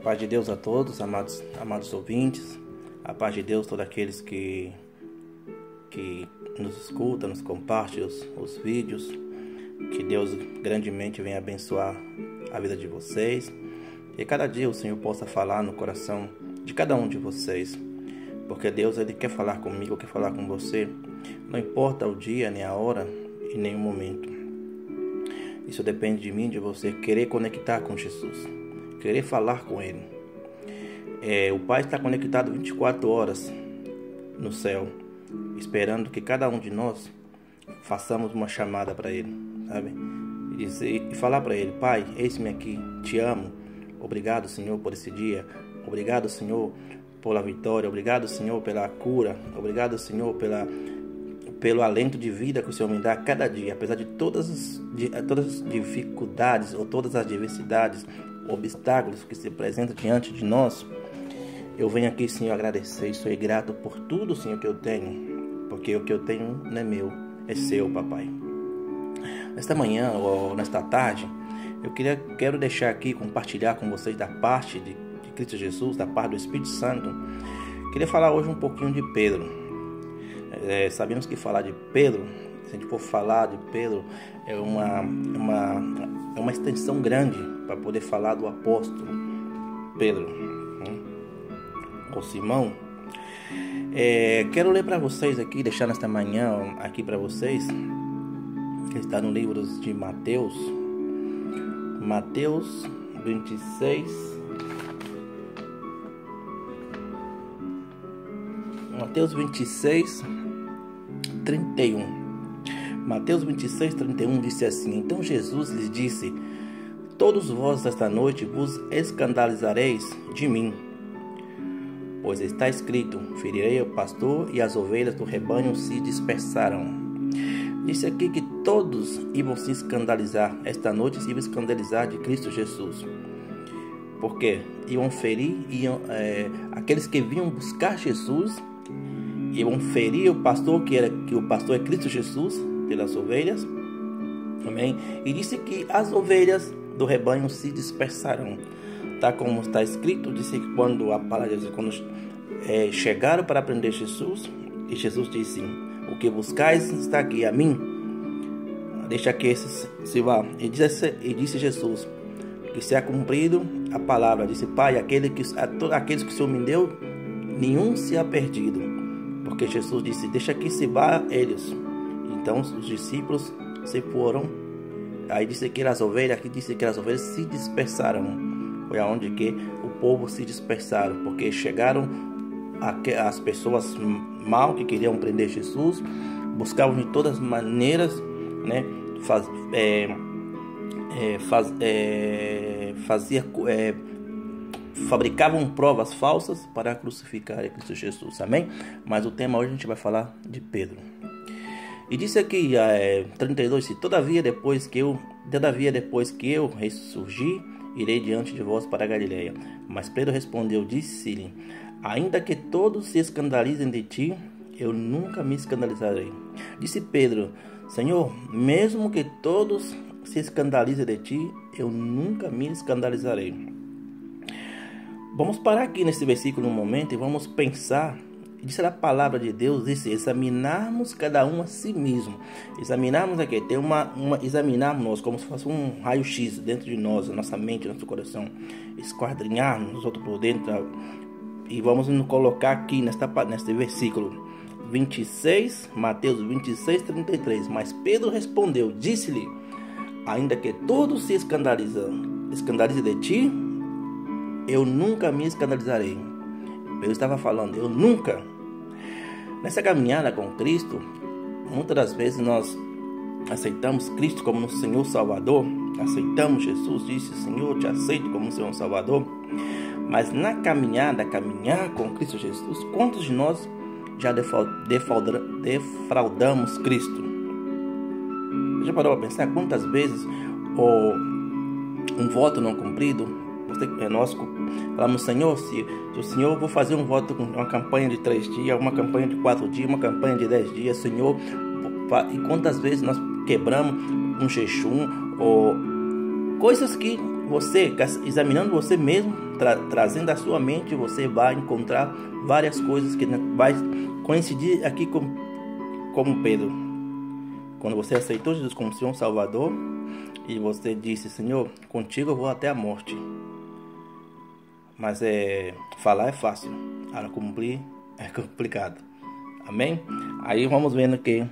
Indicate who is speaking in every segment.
Speaker 1: Paz de Deus a todos, amados ouvintes. A paz de Deus a todos aqueles que nos escutam, nos compartilham os vídeos. Que Deus grandemente venha abençoar a vida de vocês. E cada dia o Senhor possa falar no coração de cada um de vocês. Porque Deus, Ele quer falar comigo, quer falar com você. Não importa o dia, nem a hora e nem o momento. Isso depende de mim, de você querer conectar com Jesus. Querer falar com Ele. O Pai está conectado 24 horas no céu, esperando que cada um de nós façamos uma chamada para Ele, sabe? E falar para Ele: Pai, eis-me aqui, te amo. Obrigado, Senhor, por esse dia. Obrigado, Senhor, pela vitória. Obrigado, Senhor, pela cura. Obrigado, Senhor, pelo alento de vida que o Senhor me dá cada dia, apesar de todas as dificuldades ou todas as adversidades, obstáculos que se apresentam diante de nós. Eu venho aqui, Senhor, agradecer e sou grato por tudo, Senhor, que eu tenho, porque o que eu tenho não é meu, é seu, Papai. Nesta manhã ou nesta tarde, eu quero deixar aqui, compartilhar com vocês da parte de Cristo Jesus, da parte do Espírito Santo. Queria falar hoje um pouquinho de Pedro. Sabemos que falar de Pedro, se a gente for falar de Pedro, é uma extensão grande para poder falar do apóstolo Pedro, ou Simão. Quero ler para vocês aqui, deixar nesta manhã aqui para vocês, que está no livro de Mateus 26, Mateus 26, 31. Mateus 26, 31 disse assim: Então Jesus lhes disse: Todos vós esta noite vos escandalizareis de mim, pois está escrito: Ferirei o pastor e as ovelhas do rebanho se dispersarão. Disse aqui que todos iam se escandalizar esta noite, se iam escandalizar de Cristo Jesus. Por quê? Iam ferir, aqueles que vinham buscar Jesus, iam ferir o pastor, que o pastor é Cristo Jesus, pelas ovelhas. Amém? E disse que as ovelhas do rebanho se dispersarão. Tá como está escrito, disse que quando a palavra diz, quando chegaram para prender Jesus, e Jesus disse: O que buscais está aqui, a mim, deixa que esses se vá. E disse Jesus: Que se é cumprido a palavra. Disse: Pai, aqueles que o Senhor me deu, nenhum se ha perdido. Porque Jesus disse: Deixa que se vá eles. Então os discípulos se foram. Aí disse que as ovelhas se dispersaram. Foi aonde que o povo se dispersaram, porque chegaram as pessoas mal que queriam prender Jesus, buscavam de todas as maneiras, né, fabricavam provas falsas para crucificar Cristo Jesus. Amém? Mas o tema hoje a gente vai falar de Pedro. E disse aqui 32: Todavia depois que eu ressurgi, irei diante de vós para a Galileia. Mas Pedro respondeu, disse-lhe: Ainda que todos se escandalizem de ti, eu nunca me escandalizarei. Disse Pedro: Senhor, mesmo que todos se escandalizem de ti, eu nunca me escandalizarei. Vamos parar aqui nesse versículo um momento e vamos pensar. Disse a palavra de Deus, disse: examinarmos cada um a si mesmo. Examinarmos aqui, examinarmos nós como se fosse um raio-x dentro de nós, nossa mente, nosso coração. Esquadrinharmos outro por dentro. E vamos nos colocar aqui neste versículo 26, Mateus 26, 33. Mas Pedro respondeu, disse-lhe: Ainda que todos se escandalizem de ti, eu nunca me escandalizarei. Pedro estava falando: eu nunca. Nessa caminhada com Cristo, muitas das vezes nós aceitamos Cristo como nosso Senhor Salvador. Aceitamos Jesus, disse: Senhor, te aceito como Senhor Salvador. Mas na caminhar com Cristo Jesus, quantos de nós já defraudamos Cristo? Já parou para pensar quantas vezes um voto não cumprido? Nós falamos: Senhor, se o Senhor, vou fazer um voto com uma campanha de 3 dias, uma campanha de 4 dias, uma campanha de 10 dias, Senhor. E quantas vezes nós quebramos um jejum ou coisas que você, examinando você mesmo, trazendo a sua mente, você vai encontrar várias coisas que vai coincidir aqui como Pedro. Quando você aceitou Jesus como Senhor Salvador e você disse: Senhor, contigo eu vou até a morte. Mas falar é fácil, agora cumprir é complicado. Amém? Aí vamos vendo o que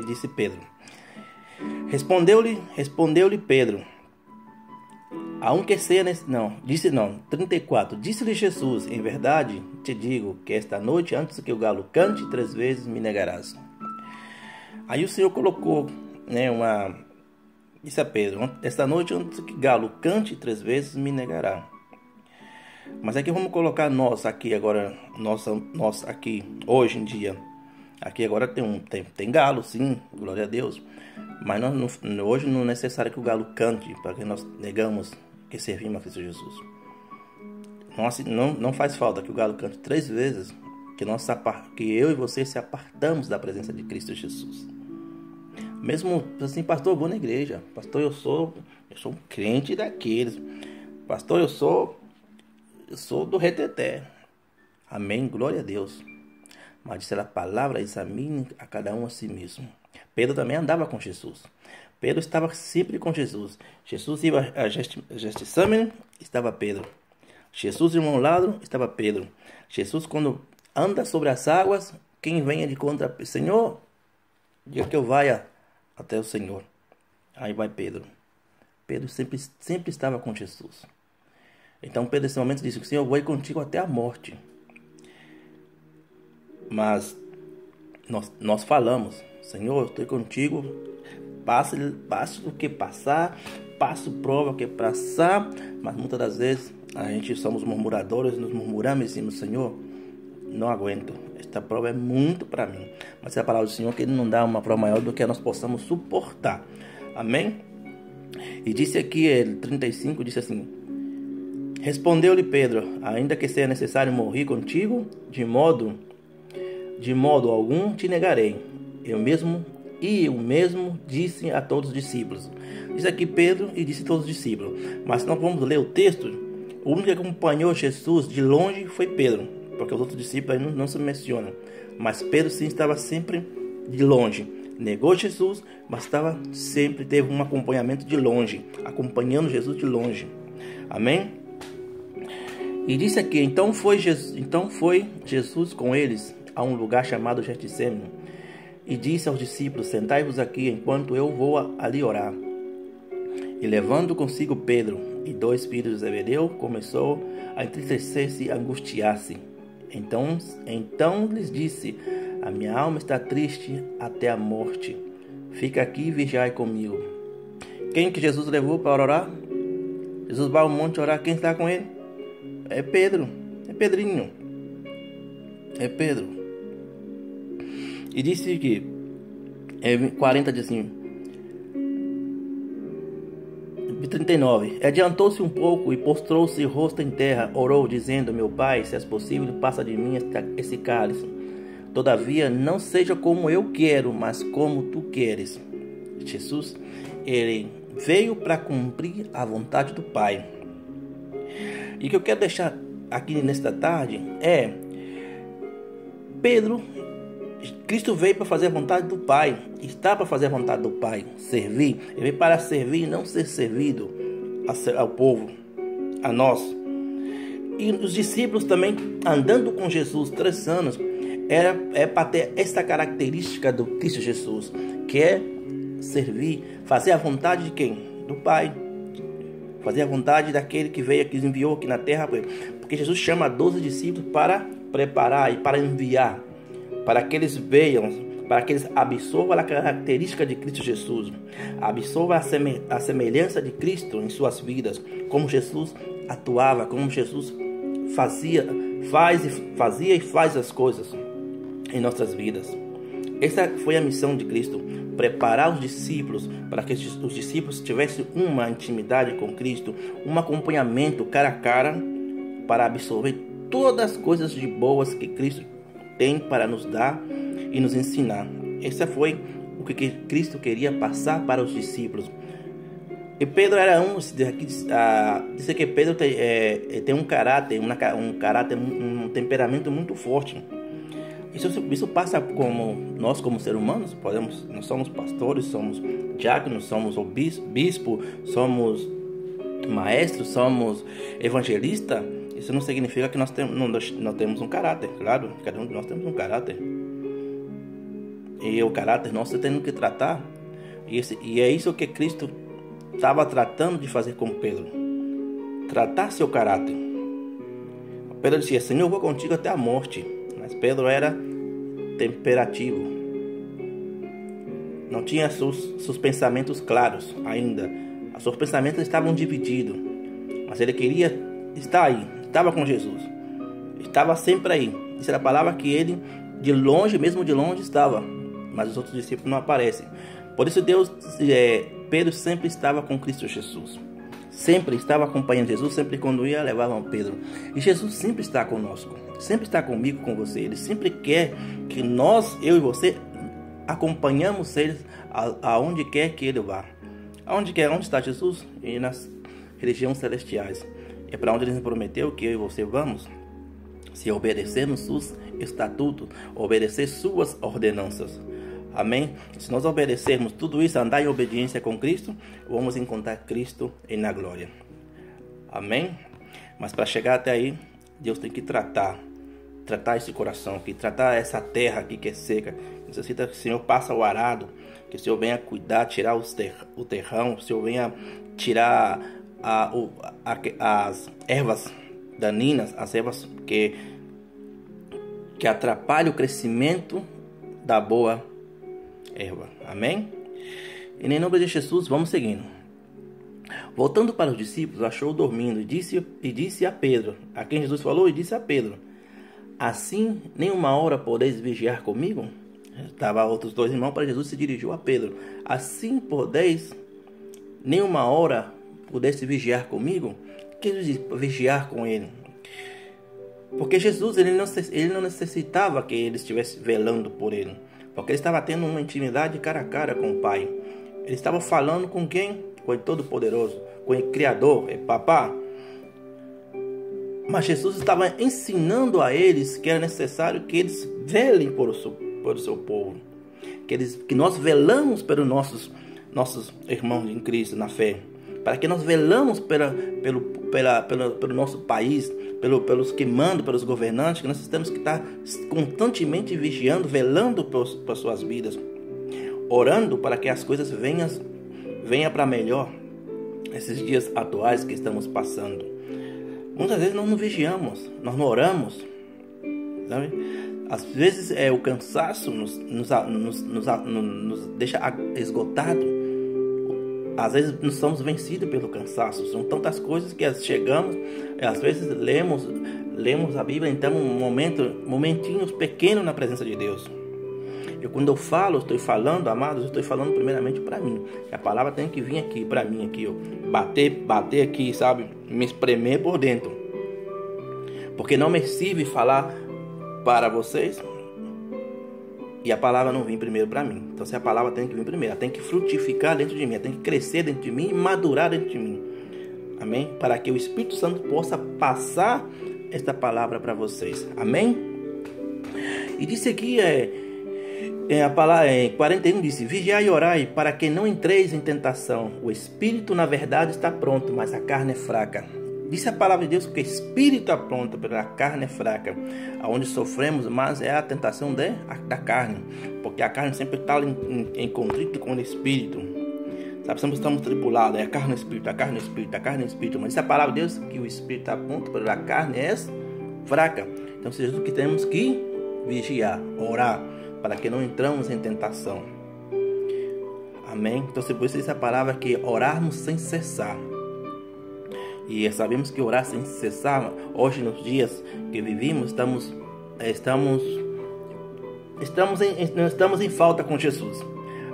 Speaker 1: disse Pedro. Respondeu-lhe Pedro: aunque seja disse 34. Disse-lhe Jesus: em verdade te digo que esta noite, antes que o galo cante, 3 vezes me negarás. Aí o Senhor colocou, disse a Pedro: esta noite, antes que o galo cante, 3 vezes me negará. Mas aqui vamos colocar nós aqui agora, nós aqui hoje em dia. Aqui agora tem galo, sim, glória a Deus. Mas hoje não é necessário que o galo cante para que nós negamos que servimos a Cristo Jesus. Não faz falta que o galo cante 3 vezes que eu e você se apartamos da presença de Cristo Jesus. Mesmo assim, pastor, eu vou na igreja. Pastor, eu sou um crente daqueles. Pastor, eu sou do reteté. Amém, glória a Deus. Mas disse a palavra: examine a cada um a si mesmo. Pedro também andava com Jesus. Pedro estava sempre com Jesus. Jesus ia a Getsemane, estava Pedro. Jesus ia ao lado, estava Pedro. Jesus, quando anda sobre as águas, quem vem de contra? Senhor, diga que eu vá até o Senhor. Aí vai Pedro. Pedro sempre estava com Jesus. Então Pedro nesse momento disse: Senhor, eu vou ir contigo até a morte. Mas nós falamos: Senhor, eu estou contigo, passe o que passar, passo prova o que passar. Mas muitas das vezes a gente somos murmuradores, nos murmuramos e dizemos: Senhor, não aguento, esta prova é muito para mim. Mas é a palavra do Senhor que Ele não dá uma prova maior do que nós possamos suportar. Amém? E disse aqui, 35, disse assim: respondeu-lhe Pedro: ainda que seja necessário morrer contigo, de modo algum te negarei. Eu mesmo disse a todos os discípulos. Diz aqui Pedro e disse a todos os discípulos. Mas se nós vamos ler o texto, o único que acompanhou Jesus de longe foi Pedro, porque os outros discípulos aí não se mencionam. Mas Pedro sim estava sempre de longe. Negou Jesus, mas teve um acompanhamento de longe, acompanhando Jesus de longe. Amém? E disse aqui: então foi Jesus com eles a um lugar chamado Getsemane, e disse aos discípulos: sentai-vos aqui enquanto eu vou ali orar. E levando consigo Pedro e 2 filhos de Zebedeu, começou a entristecer-se e angustiar-se. Então lhes disse: a minha alma está triste até a morte. Fica aqui e vigiai comigo. Quem que Jesus levou para orar? Jesus vai ao monte orar. Quem está com ele? É Pedro. É Pedrinho. É Pedro. E disse que 40 diz assim, 39. Adiantou-se um pouco e postrou-se rosto em terra, orou, dizendo: meu Pai, se és possível, passa de mim esse cálice. Todavia, não seja como eu quero, mas como tu queres. Jesus, ele veio para cumprir a vontade do Pai. E o que eu quero deixar aqui nesta tarde é: Cristo veio para fazer a vontade do Pai, está para fazer a vontade do Pai, servir. Ele veio para servir e não ser servido ao povo, a nós. E os discípulos também, andando com Jesus 3 anos, para ter essa característica do Cristo Jesus, que é servir, fazer a vontade de quem? Do Pai. Fazer a vontade daquele que veio, que enviou aqui na terra. Porque Jesus chama 12 discípulos para preparar e para enviar, para que eles vejam, para que eles absorvam a característica de Cristo Jesus, absorvam a semelhança de Cristo em suas vidas, como Jesus atuava, como Jesus fazia e faz as coisas em nossas vidas. Essa foi a missão de Cristo: preparar os discípulos para que os discípulos tivessem uma intimidade com Cristo, um acompanhamento cara a cara, para absorver todas as coisas de boas que Cristo tem para nos dar e nos ensinar. Esse foi o que Cristo queria passar para os discípulos. E Pedro era diz que Pedro tem um caráter, um temperamento muito forte. Isso passa como nós, como seres humanos, nós somos pastores, somos diáconos, somos bispo, somos maestros, somos evangelistas. Isso não significa que nós temos um caráter. Claro, cada um de nós temos um caráter. E o caráter nosso temos que tratar. E é isso que Cristo estava tratando de fazer com Pedro. Tratar seu caráter. Pedro dizia: Senhor, eu vou contigo até a morte. Mas Pedro era temperativo. Não tinha seus pensamentos claros ainda. Os seus pensamentos estavam divididos. Mas ele queria estar aí. Estava com Jesus. Estava sempre aí. Isso era a palavra que ele, de longe, mesmo de longe, estava. Mas os outros discípulos não aparecem. Por isso Pedro sempre estava com Cristo Jesus. Sempre estava acompanhando Jesus, sempre quando ia, levavam Pedro. E Jesus sempre está conosco, sempre está comigo, com você. Ele sempre quer que eu e você, acompanhamos ele aonde quer que ele vá. Onde está Jesus? E nas regiões celestiais. É para onde ele nos prometeu que eu e você vamos, se obedecermos seus estatutos, obedecer suas ordenanças. Amém? Se nós obedecermos tudo isso, andar em obediência com Cristo, vamos encontrar Cristo na glória. Amém? Mas para chegar até aí, Deus tem que tratar esse coração aqui, tratar essa terra aqui que é seca. Necessita que o Senhor passe o arado, que o Senhor venha cuidar, tirar o terrão, que o Senhor venha tirar as ervas daninhas, as ervas que atrapalham o crescimento da boa erva. Amém? E em nome de Jesus, vamos seguindo. Voltando para os discípulos, achou dormindo e disse a Pedro, a quem Jesus falou, e disse a Pedro: assim, nem uma hora podeis vigiar comigo? Estava outros dois irmãos, para Jesus se dirigiu a Pedro: assim podeis, nem uma hora pudesse vigiar comigo? Que diz vigiar com ele? Porque Jesus ele não necessitava que ele estivesse velando por ele, porque ele estava tendo uma intimidade cara a cara com o Pai. Ele estava falando com quem? Com o Todo-Poderoso, com o Criador, Papá. Mas Jesus estava ensinando a eles que era necessário que eles velem por o seu povo, que nós velamos pelos nossos irmãos em Cristo na fé, para que nós velamos pelo nosso país, pelos que mandam, pelos governantes, que nós temos que estar constantemente vigiando, velando por suas vidas, orando para que as coisas venham para melhor. Esses dias atuais que estamos passando, muitas vezes nós não vigiamos, nós não oramos, sabe? Às vezes o cansaço nos deixa esgotado. Às vezes nós somos vencidos pelo cansaço. São tantas coisas que chegamos, às vezes lemos a Bíblia, então momentinhos pequenos na presença de Deus. Eu quando eu estou falando, amados, eu estou falando primeiramente para mim. A palavra tem que vir aqui, para mim, aqui, ó, bater aqui, sabe? Me espremer por dentro. Porque não me serve falar para vocês e a palavra não vem primeiro para mim. Então, se a palavra tem que vir primeiro, ela tem que frutificar dentro de mim, ela tem que crescer dentro de mim e madurar dentro de mim. Amém? Para que o Espírito Santo possa passar esta palavra para vocês. Amém? E disse aqui, a palavra 41 disse: vigiai e orai para que não entreis em tentação. O Espírito, na verdade, está pronto, mas a carne é fraca. Disse a palavra de Deus que o Espírito é pronto, mas a carne é fraca. Aonde sofremos mais é a tentação da carne, porque a carne sempre está em conflito com o Espírito. Sabe, sempre estamos tribulados, é a carne e o Espírito, a carne e o Espírito, a carne e o Espírito. Mas disse a palavra de Deus que o Espírito está pronto, mas a carne é fraca. Então, seja o que temos que vigiar, orar, para que não entramos em tentação. Amém? Então, se você disse a palavra que orarmos sem cessar. E sabemos que orar sem cessar, hoje nos dias que vivimos, estamos em falta com Jesus.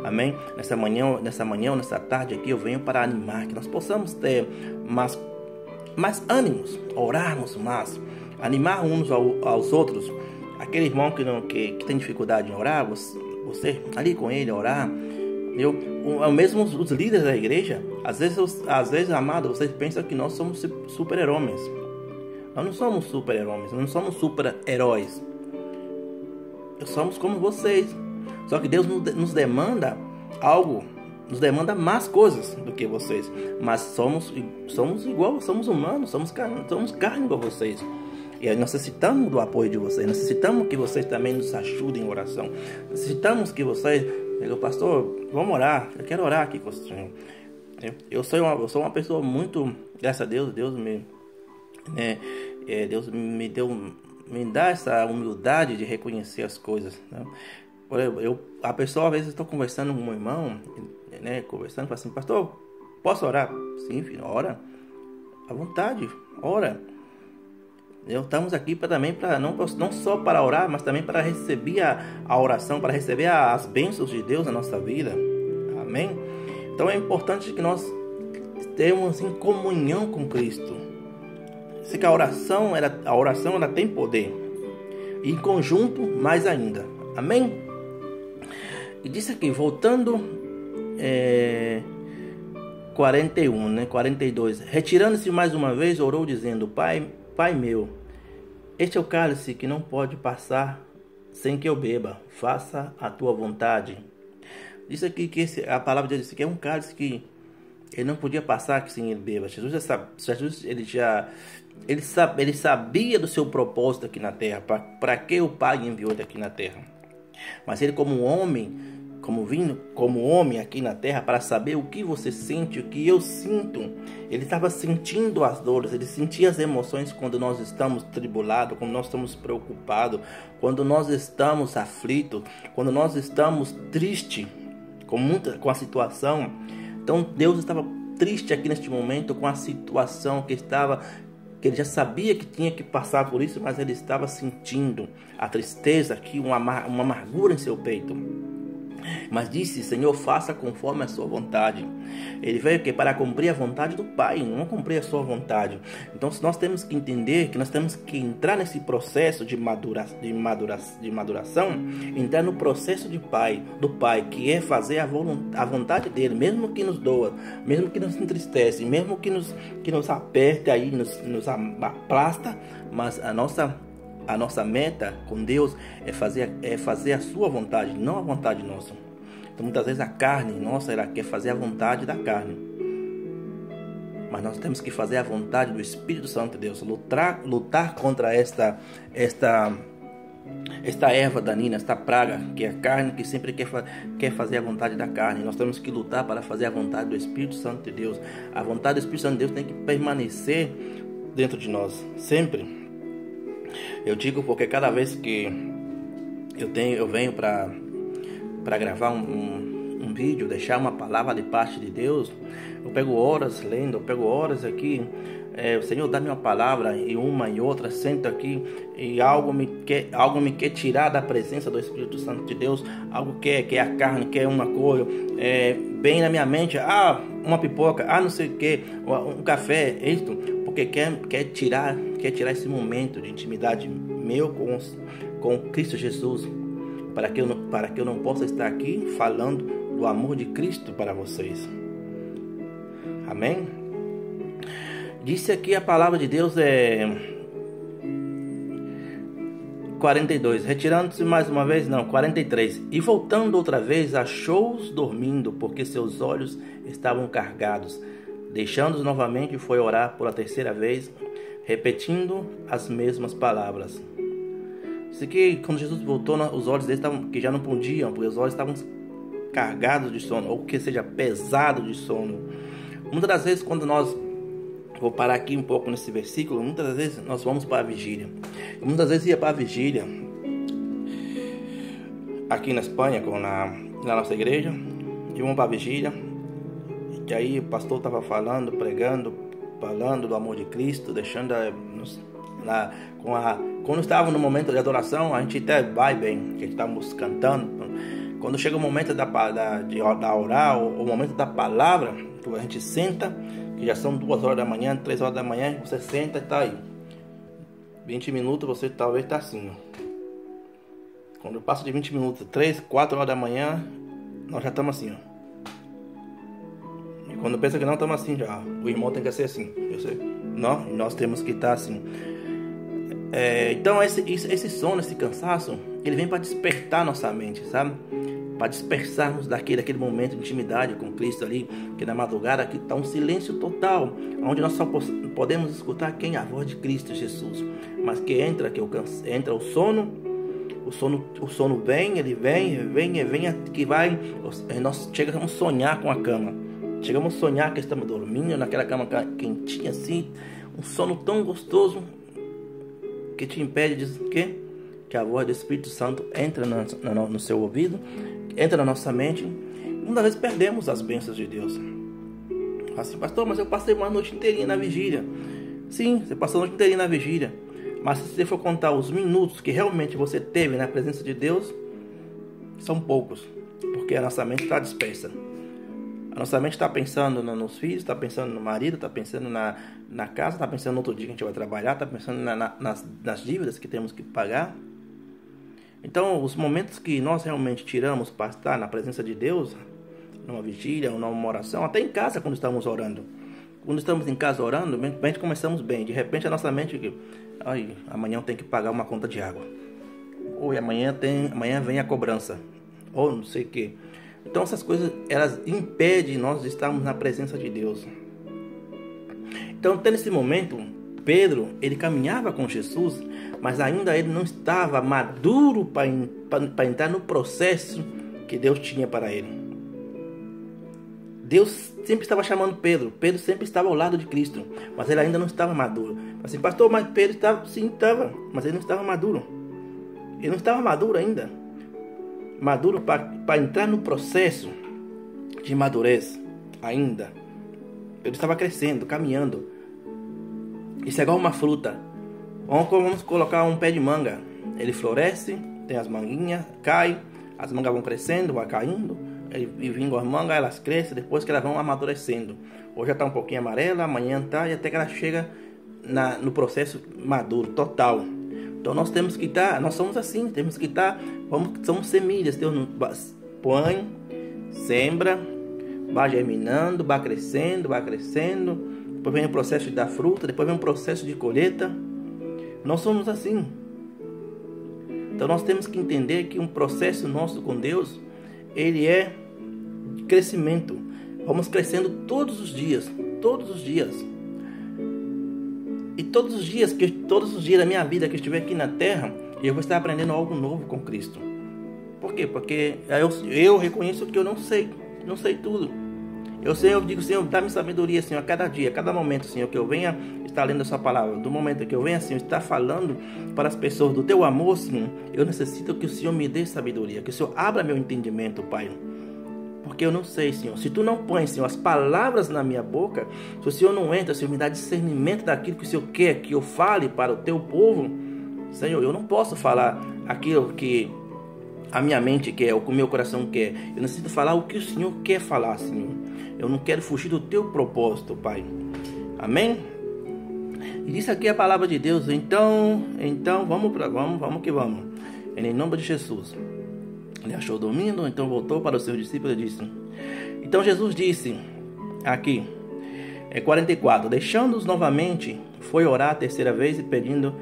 Speaker 1: Amém? Nessa manhã, nessa tarde aqui, eu venho para animar, que nós possamos ter mais ânimos, orarmos mais, animar uns aos outros. Aquele irmão que tem dificuldade em orar, você ali com ele, orar, Mesmo os líderes da igreja, às vezes, amado, vocês pensam que nós somos super-heróis. Nós não somos super-heróis, não somos super-heróis. Somos como vocês. Só que Deus nos demanda algo, nos demanda mais coisas do que vocês. Mas somos igual, somos humanos, somos carne igual vocês. E aí necessitamos do apoio de vocês, necessitamos que vocês também nos ajudem em oração. Necessitamos que vocês digam, pastor, vamos orar, eu quero orar aqui com o Senhor. Eu sou uma pessoa muito, graças a Deus, Deus me dá essa humildade de reconhecer as coisas, né? A pessoa, às vezes, estou conversando com meu irmão, né, conversando, fala assim, pastor, posso orar? Sim, filho, ora, à vontade, ora. Estamos aqui também para não só para orar, mas também para receber a oração, para receber as bênçãos de Deus na nossa vida. Amém? Então é importante que nós estejamos em comunhão com Cristo. Sei que a oração ela tem poder. E em conjunto, mais ainda. Amém? E disse aqui, voltando 41, né? 42. Retirando-se mais uma vez, orou dizendo, Pai meu, este é o cálice que não pode passar sem que eu beba. Faça a tua vontade. Diz aqui que a palavra de Deus disse que é um cálice que ele não podia passar sem ele beba. Jesus ele sabia do seu propósito aqui na terra. Para que o Pai enviou ele aqui na terra. Mas ele como homem, como homem aqui na terra, para saber o que você sente, o que eu sinto. Ele estava sentindo as dores, ele sentia as emoções quando nós estamos tribulados, quando nós estamos preocupados, quando nós estamos aflitos, quando nós estamos tristes com a situação. Então Deus estava triste aqui neste momento com a situação que ele já sabia que tinha que passar por isso, mas ele estava sentindo a tristeza aqui, uma amargura em seu peito. Mas disse, Senhor, faça conforme a sua vontade. Ele veio para cumprir a vontade do Pai, não cumprir a sua vontade. Então nós temos que entender que nós temos que entrar nesse processo de maduração, entrar no processo do Pai, que é fazer a vontade dele, mesmo que nos doa, mesmo que nos entristece, mesmo que nos aperte aí, nos aplasta, mas a nossa meta com Deus é fazer a sua vontade, não a vontade nossa. Então muitas vezes a carne nossa, ela quer fazer a vontade da carne. Mas nós temos que fazer a vontade do Espírito Santo de Deus. Lutar contra esta erva daninha, esta praga, que é a carne, que sempre quer fazer a vontade da carne. Nós temos que lutar para fazer a vontade do Espírito Santo de Deus. A vontade do Espírito Santo de Deus tem que permanecer dentro de nós, sempre. Eu digo porque cada vez que eu venho para gravar um vídeo, deixar uma palavra de parte de Deus, eu pego horas lendo, eu pego horas aqui. O Senhor dá-me uma palavra e uma e outra, sento aqui e algo me quer tirar da presença do Espírito Santo de Deus, algo que é a carne, que é uma coisa, bem na minha mente, uma pipoca, não sei o que, um café, isto, porque quer tirar esse momento de intimidade meu com Cristo Jesus, para que eu não possa estar aqui falando do amor de Cristo para vocês. Amém? Disse aqui a palavra de Deus 42, retirando-se mais uma vez, 43, e voltando outra vez, achou-os dormindo, porque seus olhos estavam carregados. Deixando-os novamente, foi orar por a terceira vez, repetindo as mesmas palavras. Isso aqui, quando Jesus voltou, os olhos deles estavam, que já não podiam, porque os olhos estavam carregados de sono, ou que seja, pesado de sono. Muitas das vezes, vou parar aqui um pouco nesse versículo, muitas das vezes nós vamos para a vigília. Muitas vezes ia para a vigília, aqui na Espanha, na nossa igreja, íamos para a vigília, e aí o pastor estava pregando do amor de Cristo, deixando quando estava no momento de adoração, a gente até vai bem, que estamos cantando. Quando chega o momento de orar, o momento da palavra, a gente senta, que já são 2 horas da manhã, 3 horas da manhã, você senta e está aí. 20 minutos você talvez está assim. Quando passa de 20 minutos, 3, 4 horas da manhã, nós já estamos assim. Quando pensa que não estamos assim já, o irmão tem que ser assim. Eu sei. Não, nós temos que estar assim. Então esse sono, esse cansaço, ele vem para despertar nossa mente, sabe? Para dispersarmos daquele momento de intimidade com Cristo ali, que na madrugada aqui está um silêncio total, onde nós só podemos escutar quem? A voz de Cristo Jesus. Mas que entra o sono. O sono vem, ele vem, que vai, nós chegamos a sonhar com a cama. Chegamos a sonhar que estamos dormindo naquela cama quentinha assim, um sono tão gostoso que te impede de quê? Que a voz do Espírito Santo entra no seu ouvido, entra na nossa mente. Muitas vezes perdemos as bênçãos de Deus. Assim, pastor, mas eu passei uma noite inteirinha na vigília. Sim, você passou a noite inteirinha na vigília. Mas se você for contar os minutos que realmente você teve na presença de Deus, são poucos. Porque a nossa mente está dispersa. A nossa mente está pensando nos filhos, está pensando no marido, está pensando na casa, está pensando no outro dia que a gente vai trabalhar, está pensando nas dívidas que temos que pagar. Então, os momentos que nós realmente tiramos para estar na presença de Deus, numa vigília, numa oração, até em casa quando estamos orando. Quando estamos em casa orando, de repente começamos bem. De repente a nossa mente, amanhã eu tenho que pagar uma conta de água. Ou amanhã vem a cobrança. Ou não sei o que. Então essas coisas, elas impedem nós de estarmos na presença de Deus. Então, até nesse momento, Pedro, ele caminhava com Jesus, mas ainda ele não estava maduro para entrar no processo que Deus tinha para ele. Deus sempre estava chamando Pedro. Pedro sempre estava ao lado de Cristo, mas ele ainda não estava maduro. Assim, pastor, mas Pedro estava, sim, estava, mas ele não estava maduro. Ele não estava maduro ainda. Maduro para entrar no processo de madurez ainda. Ele estava crescendo, caminhando. Isso é igual uma fruta. Vamos colocar um pé de manga. Ele floresce, tem as manguinhas, cai, as mangas vão crescendo, vai caindo, e vindo as mangas, elas crescem, depois que elas vão amadurecendo. Hoje já está um pouquinho amarela, amanhã está, e até que ela chega no processo maduro, total. Então nós temos que estar, nós somos assim, temos que estar, somos semilhas. Deus põe, sembra, vai germinando, vai crescendo, depois vem o processo de dar fruta, depois vem o processo de colheita. Nós somos assim. Então nós temos que entender que um processo nosso com Deus, ele é de crescimento. Vamos crescendo todos os dias. E todos os dias da minha vida que eu estiver aqui na terra, eu vou estar aprendendo algo novo com Cristo. Por quê? Porque eu reconheço que eu não sei tudo. Eu digo, Senhor, dá-me sabedoria, Senhor, a cada dia, a cada momento, Senhor, que eu venha estar lendo a sua palavra. Do momento que eu venha, Senhor, estar falando para as pessoas do teu amor, Senhor, eu necessito que o Senhor me dê sabedoria, que o Senhor abra meu entendimento, Pai. Porque eu não sei, Senhor. Se tu não pões, Senhor, as palavras na minha boca, se o Senhor não entra, Senhor, me dá discernimento daquilo que o Senhor quer que eu fale para o teu povo, Senhor, eu não posso falar aquilo que a minha mente quer, ou que o meu coração quer. Eu necessito falar o que o Senhor quer falar, Senhor. Eu não quero fugir do teu propósito, Pai. Amém? E disse aqui a palavra de Deus. Então vamos que vamos. Em nome de Jesus. Ele achou dormindo, então voltou para os seus discípulos e disse. Então Jesus disse aqui, 44, deixando-os novamente, foi orar a terceira vez e pedindo,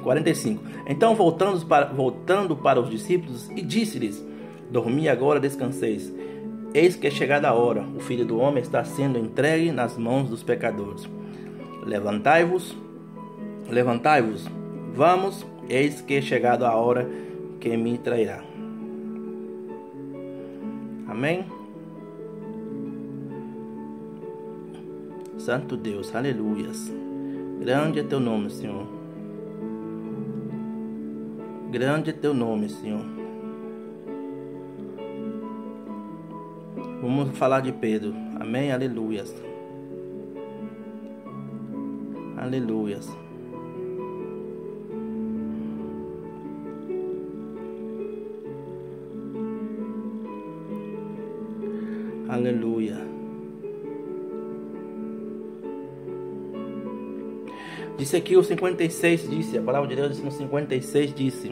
Speaker 1: 45. Então voltando para os discípulos e disse-lhes, dormi agora, descanseis. Eis que é chegada a hora, o Filho do Homem está sendo entregue nas mãos dos pecadores. Levantai-vos, vamos, eis que é chegada a hora que me trairá. Amém? Santo Deus, aleluias. Grande é teu nome, Senhor. Grande é teu nome, Senhor. Vamos falar de Pedro. Amém? Aleluias. Aleluias. Aleluia. Disse aqui o 56, disse, a palavra de Deus disse no 56, disse: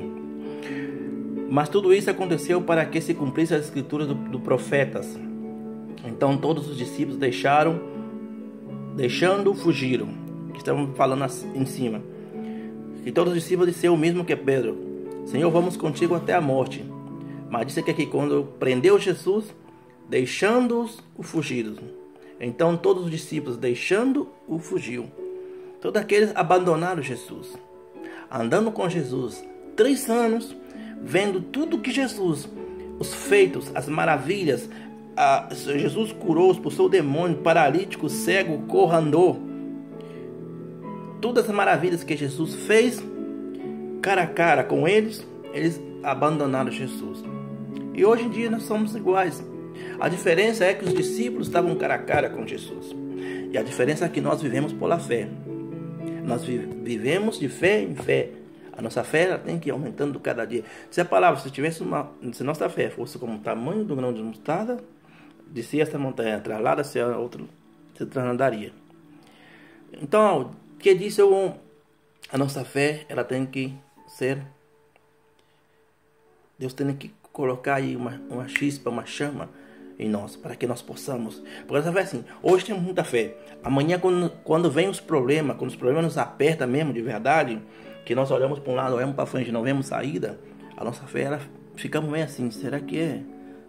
Speaker 1: mas tudo isso aconteceu para que se cumprisse as escrituras do profetas. Então todos os discípulos deixando, fugiram. Que estamos falando em cima. E todos os discípulos disseram o mesmo que Pedro: Senhor, vamos contigo até a morte. Mas disse que aqui, quando prendeu Jesus, deixando-os, fugiram. Então todos os discípulos, deixando-o, fugiu. Todos aqueles abandonaram Jesus. Andando com Jesus 3 anos, vendo tudo que Jesus, os feitos, as maravilhas, Jesus curou, expulsou o demônio, paralítico, cego, coxo, andou. Todas as maravilhas que Jesus fez, cara a cara com eles abandonaram Jesus. E hoje em dia nós somos iguais. A diferença é que os discípulos estavam cara a cara com Jesus. E a diferença é que nós vivemos pela fé. Nós vivemos de fé em fé. A nossa fé ela tem que ir aumentando cada dia. Se a palavra, se nossa fé fosse como o tamanho do grão de mostarda, descia esta montanha, traslada-se a outra, se trasladaria. Então, o que disse eu? A nossa fé, ela tem que ser... Deus tem que colocar aí uma chispa, uma chama em nós, para que nós possamos. Porque essa fé assim, hoje temos muita fé. Amanhã, quando vem os problemas, quando os problemas nos apertam mesmo, de verdade, que nós olhamos para um lado, olhamos para frente, não vemos saída, a nossa fé, ela ficamos meio assim, será que é?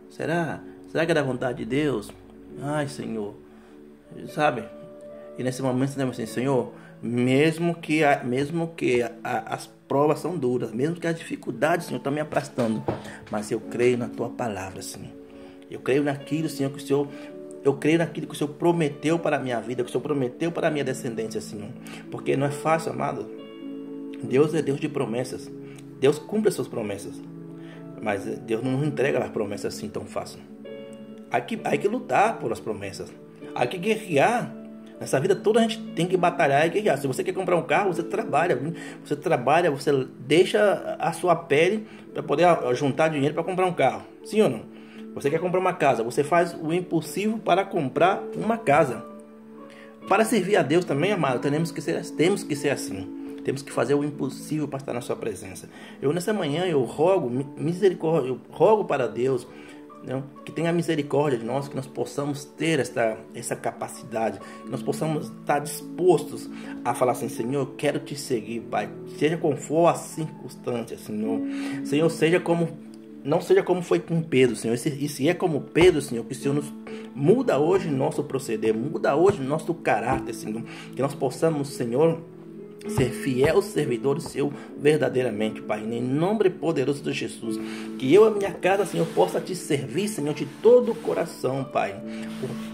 Speaker 1: Será que é da vontade de Deus? Ai, Senhor, sabe? E nesse momento, nós temos assim, Senhor, mesmo que as provas são duras, mesmo que as dificuldades, Senhor, estão me aplastando, mas eu creio na Tua palavra, Senhor. Eu creio naquilo, Senhor, eu creio naquilo que o Senhor prometeu para a minha vida, que o Senhor prometeu para a minha descendência, Senhor. Porque não é fácil, amado. Deus é Deus de promessas. Deus cumpre as suas promessas. Mas Deus não nos entrega as promessas assim tão fácil. Há que lutar por as promessas. Há que guerrear. Nessa vida toda a gente tem que batalhar e guerrear. Se você quer comprar um carro, você trabalha. Você deixa a sua pele para poder juntar dinheiro para comprar um carro. Sim ou não? Você quer comprar uma casa, você faz o impossível para comprar uma casa. Para servir a Deus também, amado, temos que ser assim. Temos que fazer o impossível para estar na sua presença. Nessa manhã, eu rogo misericórdia, eu rogo para Deus, né, que tenha misericórdia de nós, que nós possamos ter essa capacidade, que nós possamos estar dispostos a falar assim, Senhor, eu quero te seguir, Pai, seja como for a circunstância, Senhor. Senhor, não seja como foi com Pedro, Senhor. E se é como Pedro, Senhor, que o Senhor nos muda hoje nosso proceder, muda hoje nosso caráter, Senhor. Que nós possamos, Senhor, ser fiel servidores seu verdadeiramente, Pai. Em nome poderoso de Jesus. Que eu e a minha casa, Senhor, possa te servir, Senhor, de todo o coração, Pai.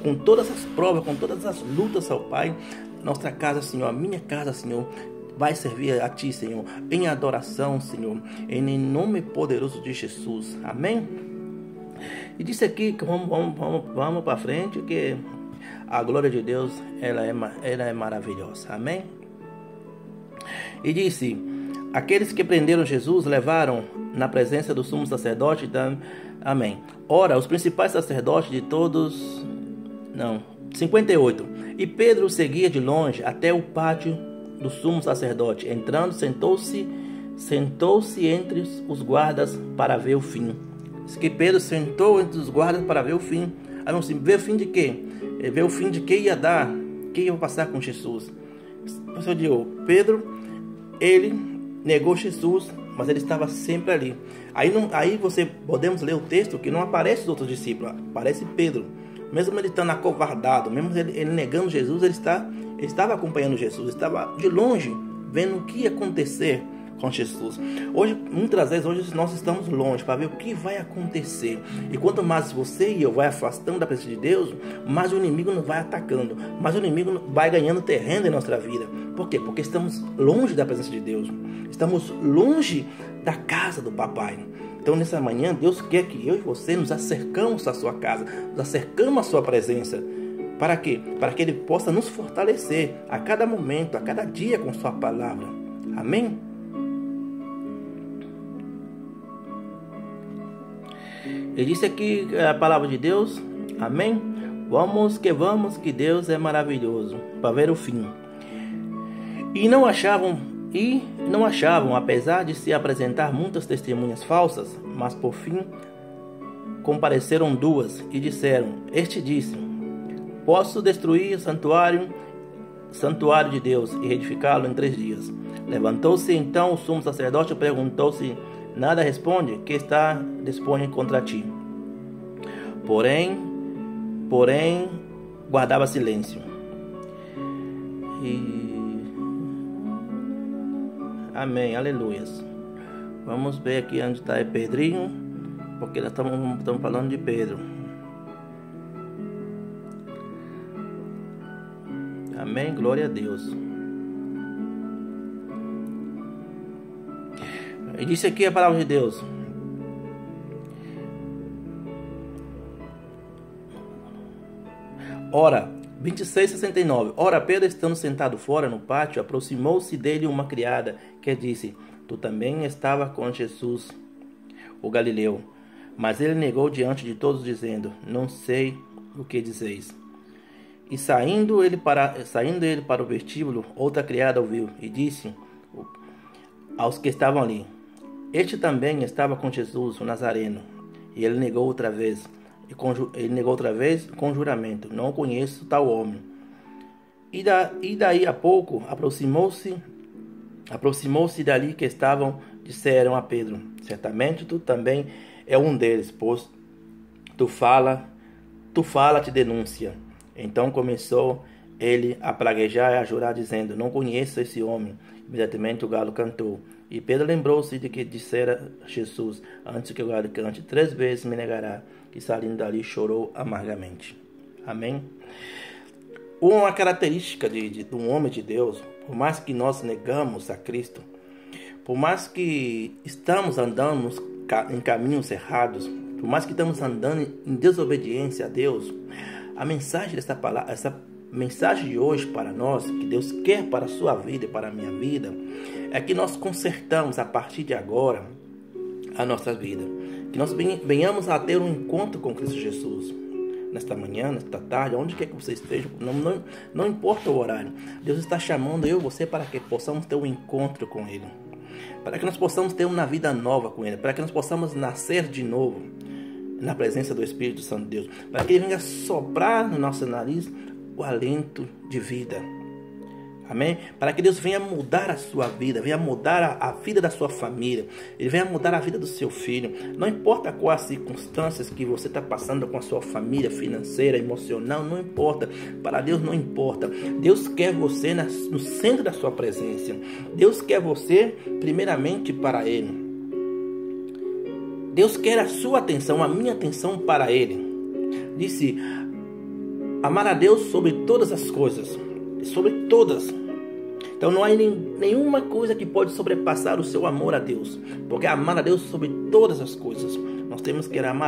Speaker 1: Com todas as provas, com todas as lutas, ó Pai. Nossa casa, Senhor, a minha casa, Senhor, vai servir a Ti, Senhor, em adoração, Senhor, em nome poderoso de Jesus. Amém? E disse aqui que vamos para frente, que a glória de Deus, ela é maravilhosa. Amém? E disse, aqueles que prenderam Jesus levaram na presença do sumo sacerdote. Amém. Ora, os principais sacerdotes de todos... 58. E Pedro seguia de longe até o pátio do sumo sacerdote. Entrando, sentou-se entre os guardas para ver o fim. Diz que Pedro sentou entre os guardas para ver o fim. Ver o fim de quê? Ver o fim de que ia dar, que ia passar com Jesus. O Senhor disse, Pedro, ele negou Jesus, mas ele estava sempre ali. Aí podemos ler o texto que não aparece os outros discípulos, aparece Pedro. Mesmo ele estando acovardado, mesmo ele negando Jesus, ele estava acompanhando Jesus, estava de longe, vendo o que ia acontecer com Jesus. Muitas vezes nós estamos longe para ver o que vai acontecer. E quanto mais você e eu vai afastando da presença de Deus, mais o inimigo nos vai atacando, mais o inimigo vai ganhando terreno em nossa vida. Por quê? Porque estamos longe da presença de Deus. Estamos longe da casa do papai. Então, nessa manhã, Deus quer que eu e você nos acercamos à sua casa, nos acercamos à sua presença. Para quê? Para que Ele possa nos fortalecer a cada momento, a cada dia com sua palavra. Amém? Ele disse aqui a palavra de Deus. Amém? Vamos, que Deus é maravilhoso. Para ver o fim. E não achavam, apesar de se apresentar muitas testemunhas falsas, mas por fim compareceram duas e disseram: Este disse: Posso destruir o santuário de Deus e reedificá-lo em 3 dias. Levantou-se então o sumo sacerdote e perguntou-se: Nada responde? Que está dispõe contra ti? Porém, guardava silêncio. Amém, aleluias. Vamos ver aqui onde está Pedrinho, porque nós estamos falando de Pedro. Amém, glória a Deus. E disse aqui a palavra de Deus: Ora, 26:69. Ora, Pedro, estando sentado fora no pátio, aproximou-se dele uma criada, que disse: Tu também estava com Jesus, o Galileu. Mas ele negou diante de todos, dizendo: Não sei o que dizeis. E saindo ele para o vestíbulo, outra criada ouviu e disse aos que estavam ali: Este também estava com Jesus, o Nazareno. E ele negou outra vez, com juramento: Não conheço tal homem. E daí a pouco aproximou-se dali que estavam, disseram a Pedro: Certamente tu também é um deles, pois tu fala, te denúncia. Então começou ele a praguejar e a jurar, dizendo: Não conheço esse homem. Imediatamente o galo cantou. E Pedro lembrou-se de que dissera Jesus: Antes que o galo cante 3 vezes me negará. E saindo dali chorou amargamente. Amém? Uma característica de um homem de Deus, por mais que nós negamos a Cristo, por mais que estamos andando em caminhos errados, por mais que estamos andando em desobediência a Deus, a mensagem dessa palavra, essa mensagem de hoje para nós, que Deus quer para a sua vida e para a minha vida, é que nós consertamos a partir de agora a nossa vida. Que nós venhamos a ter um encontro com Cristo Jesus. Nesta manhã, nesta tarde, onde quer que você esteja, não importa o horário. Deus está chamando eu e você para que possamos ter um encontro com Ele. Para que nós possamos ter uma vida nova com Ele. Para que nós possamos nascer de novo na presença do Espírito Santo de Deus. Para que Ele venha soprar no nosso nariz o alento de vida. Amém? Para que Deus venha mudar a sua vida, venha mudar a vida da sua família, Ele venha mudar a vida do seu filho. Não importa quais as circunstâncias que você está passando com a sua família, financeira, emocional, não importa. Para Deus não importa. Deus quer você no centro da sua presença. Deus quer você primeiramente para Ele. Deus quer a sua atenção, a minha atenção para Ele. Disse: amar a Deus sobre todas as coisas. Sobre todas. Então não há nenhuma coisa que pode sobrepassar o seu amor a Deus. Porque amar a Deus sobre todas as coisas. Nós temos que amar